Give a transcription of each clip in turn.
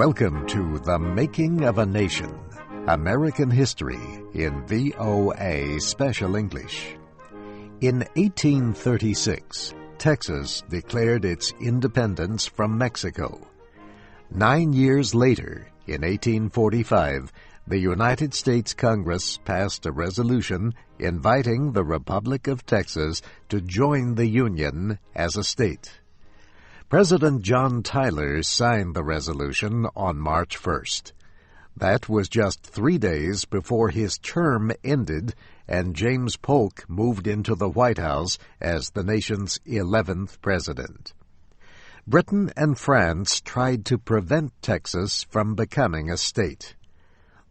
Welcome to The Making of a Nation, American History in VOA Special English. In 1836, Texas declared its independence from Mexico. 9 years later, in 1845, the United States Congress passed a resolution inviting the Republic of Texas to join the Union as a state. President John Tyler signed the resolution on March 1st. That was just 3 days before his term ended and James Polk moved into the White House as the nation's 11th president. Britain and France tried to prevent Texas from becoming a state.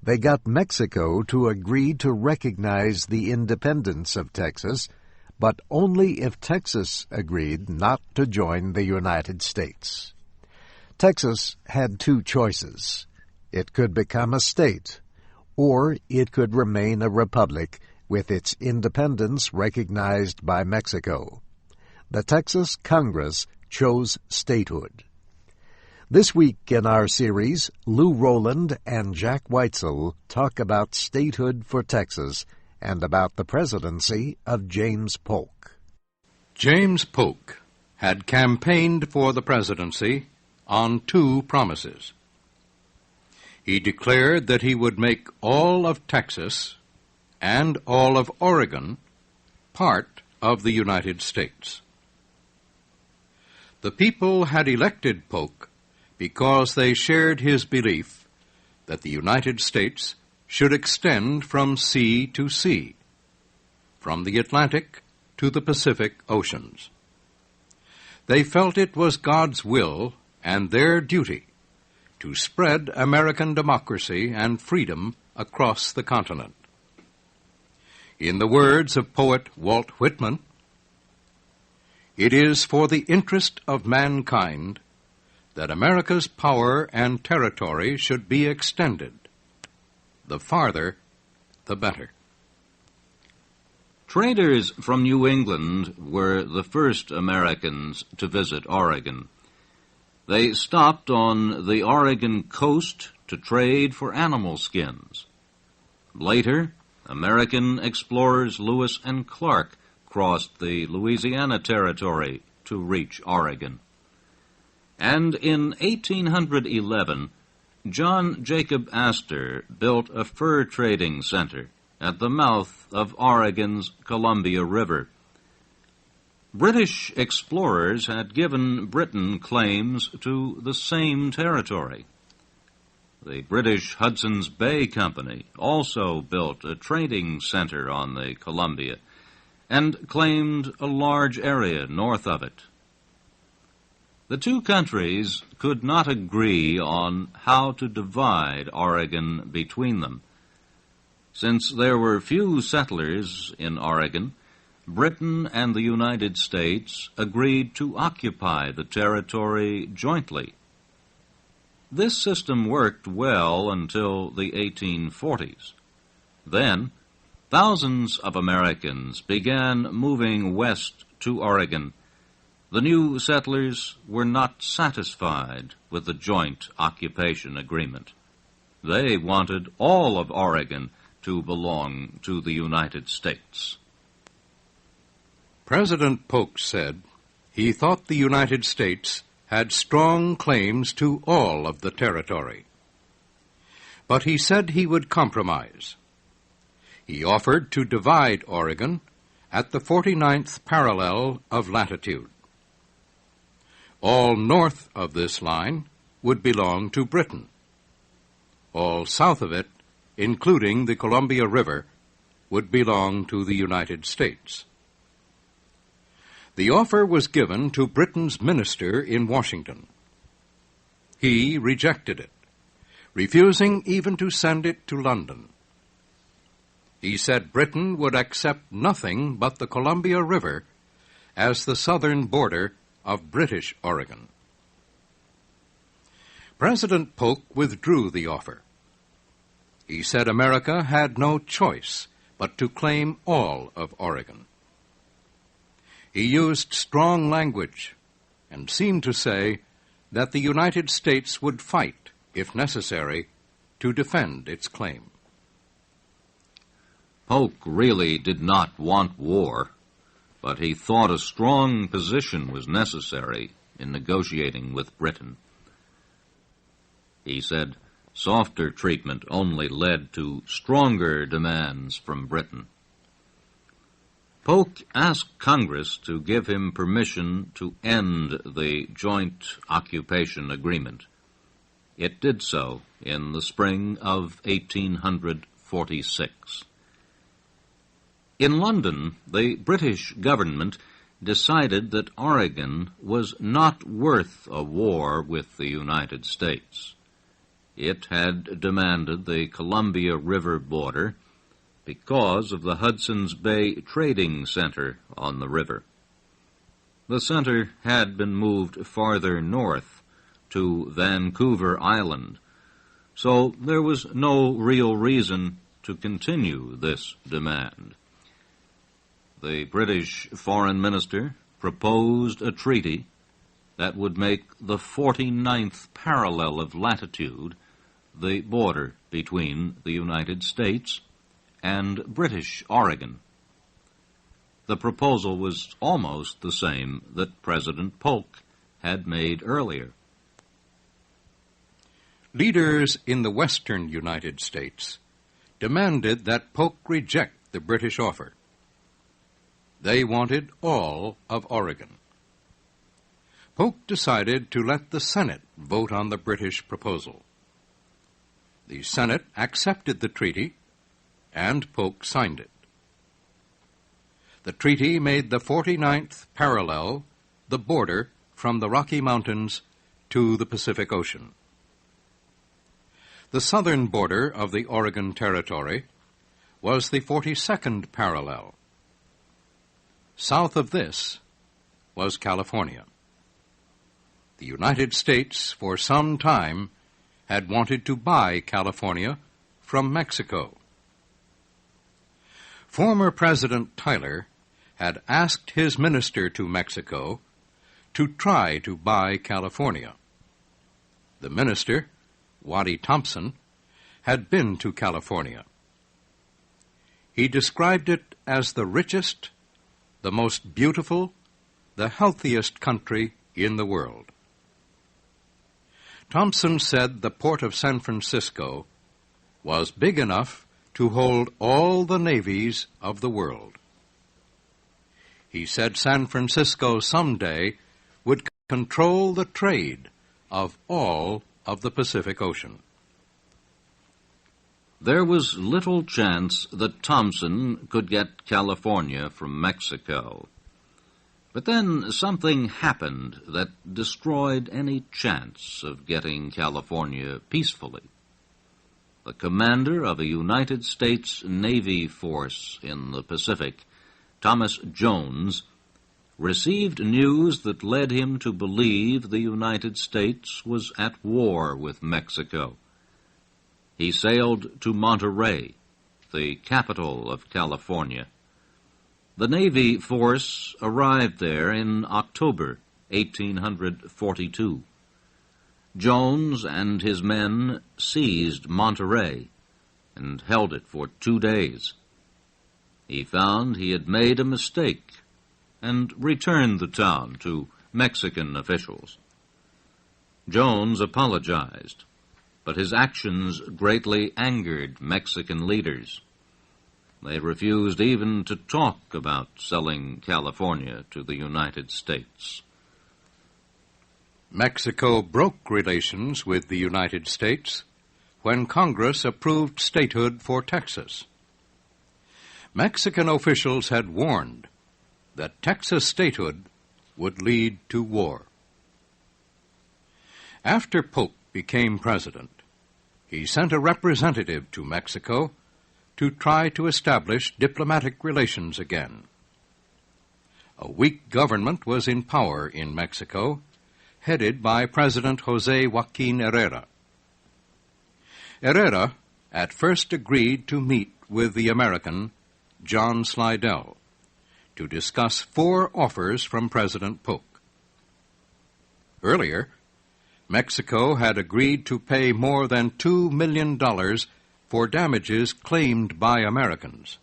They got Mexico to agree to recognize the independence of Texas, but only if Texas agreed not to join the United States. Texas had two choices. It could become a state, or it could remain a republic with its independence recognized by Mexico. The Texas Congress chose statehood. This week in our series, Lou Rowland and Jack Weitzel talk about statehood for Texas and about the presidency of James Polk. James Polk had campaigned for the presidency on two promises. He declared that he would make all of Texas and all of Oregon part of the United States. The people had elected Polk because they shared his belief that the United States should extend from sea to sea, from the Atlantic to the Pacific Oceans. They felt it was God's will and their duty to spread American democracy and freedom across the continent. In the words of poet Walt Whitman, "It is for the interest of mankind that America's power and territory should be extended. The farther, the better." Traders from New England were the first Americans to visit Oregon. They stopped on the Oregon coast to trade for animal skins. Later, American explorers Lewis and Clark crossed the Louisiana Territory to reach Oregon. And in 1811, John Jacob Astor built a fur trading center at the mouth of Oregon's Columbia River. British explorers had given Britain claims to the same territory. The British Hudson's Bay Company also built a trading center on the Columbia and claimed a large area north of it. The two countries could not agree on how to divide Oregon between them. Since there were few settlers in Oregon, Britain and the United States agreed to occupy the territory jointly. This system worked well until the 1840s. Then, thousands of Americans began moving west to Oregon. The new settlers were not satisfied with the joint occupation agreement. They wanted all of Oregon to belong to the United States. President Polk said he thought the United States had strong claims to all of the territory. But he said he would compromise. He offered to divide Oregon at the 49th parallel of latitude. All north of this line would belong to Britain. All south of it, including the Columbia River, would belong to the United States. The offer was given to Britain's minister in Washington. He rejected it, refusing even to send it to London. He said Britain would accept nothing but the Columbia River as the southern border of British Oregon. President Polk withdrew the offer. He said America had no choice but to claim all of Oregon. He used strong language and seemed to say that the United States would fight if necessary, to defend its claim. Polk really did not want war, but he thought a strong position was necessary in negotiating with Britain. He said softer treatment only led to stronger demands from Britain. Polk asked Congress to give him permission to end the Joint Occupation Agreement. It did so in the spring of 1846. In London, the British government decided that Oregon was not worth a war with the United States. It had demanded the Columbia River border because of the Hudson's Bay Trading Center on the river. The center had been moved farther north to Vancouver Island, so there was no real reason to continue this demand. The British Foreign Minister proposed a treaty that would make the 49th parallel of latitude the border between the United States and British Oregon. The proposal was almost the same that President Polk had made earlier. Leaders in the western United States demanded that Polk reject the British offer. They wanted all of Oregon. Polk decided to let the Senate vote on the British proposal. The Senate accepted the treaty, and Polk signed it. The treaty made the 49th parallel the border from the Rocky Mountains to the Pacific Ocean. The southern border of the Oregon Territory was the 42nd parallel. South of this was California. The United States, for some time, had wanted to buy California from Mexico. Former President Tyler had asked his minister to Mexico to try to buy California. The minister, Waddy Thompson, had been to California. He described it as the richest, the most beautiful, the healthiest country in the world. Thompson said the port of San Francisco was big enough to hold all the navies of the world. He said San Francisco someday would control the trade of all of the Pacific Ocean. There was little chance that Thompson could get California from Mexico. But then something happened that destroyed any chance of getting California peacefully. The commander of a United States Navy force in the Pacific, Thomas Jones, received news that led him to believe the United States was at war with Mexico. He sailed to Monterey, the capital of California. The Navy force arrived there in October 1842. Jones and his men seized Monterey and held it for 2 days. He found he had made a mistake and returned the town to Mexican officials. Jones apologized, but his actions greatly angered Mexican leaders. They refused even to talk about selling California to the United States. Mexico broke relations with the United States when Congress approved statehood for Texas. Mexican officials had warned that Texas statehood would lead to war. After Polk became president, he sent a representative to Mexico to try to establish diplomatic relations again. A weak government was in power in Mexico, headed by President José Joaquín Herrera. Herrera at first agreed to meet with the American John Slidell to discuss 4 offers from President Polk. Earlier, Mexico had agreed to pay more than $2 million for damages claimed by Americans,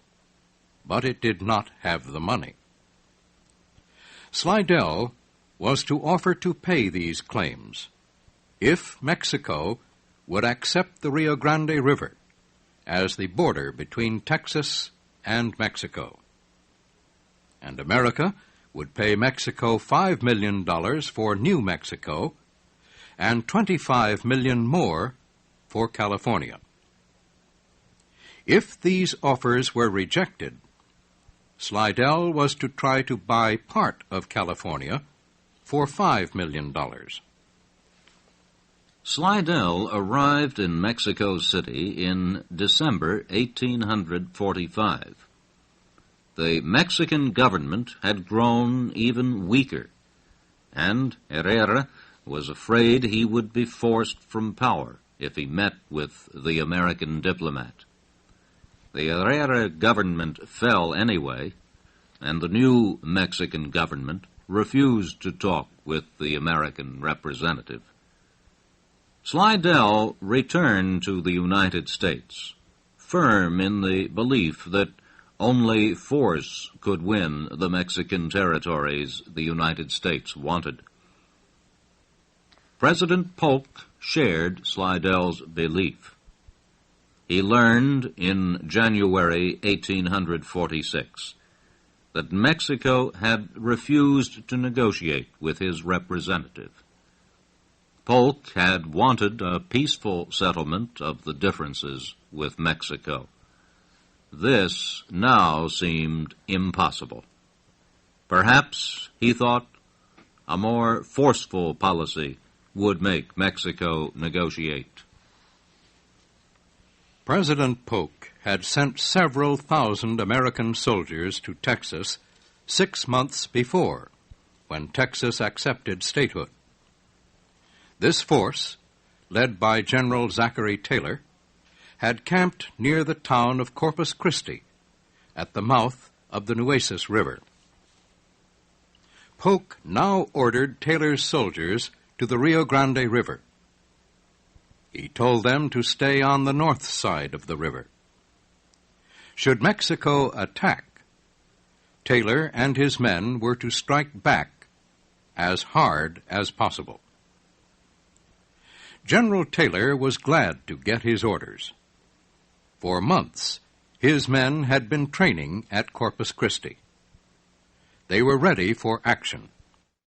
but it did not have the money. Slidell was to offer to pay these claims if Mexico would accept the Rio Grande River as the border between Texas and Mexico. And America would pay Mexico $5 million for New Mexico and $25 million more for California. If these offers were rejected, Slidell was to try to buy part of California for $5 million. Slidell arrived in Mexico City in December 1845. The Mexican government had grown even weaker, and Herrera was afraid he would be forced from power if he met with the American diplomat. The Herrera government fell anyway, and the new Mexican government refused to talk with the American representative. Slidell returned to the United States, firm in the belief that only force could win the Mexican territories the United States wanted. President Polk shared Slidell's belief. He learned in January 1846 that Mexico had refused to negotiate with his representative. Polk had wanted a peaceful settlement of the differences with Mexico. This now seemed impossible. Perhaps, he thought, a more forceful policy would make Mexico negotiate. President Polk had sent several thousand American soldiers to Texas 6 months before, when Texas accepted statehood. This force, led by General Zachary Taylor, had camped near the town of Corpus Christi, at the mouth of the Nueces River. Polk now ordered Taylor's soldiers to the Rio Grande River. He told them to stay on the north side of the river. Should Mexico attack, Taylor and his men were to strike back as hard as possible. General Taylor was glad to get his orders. For months, his men had been training at Corpus Christi. They were ready for action.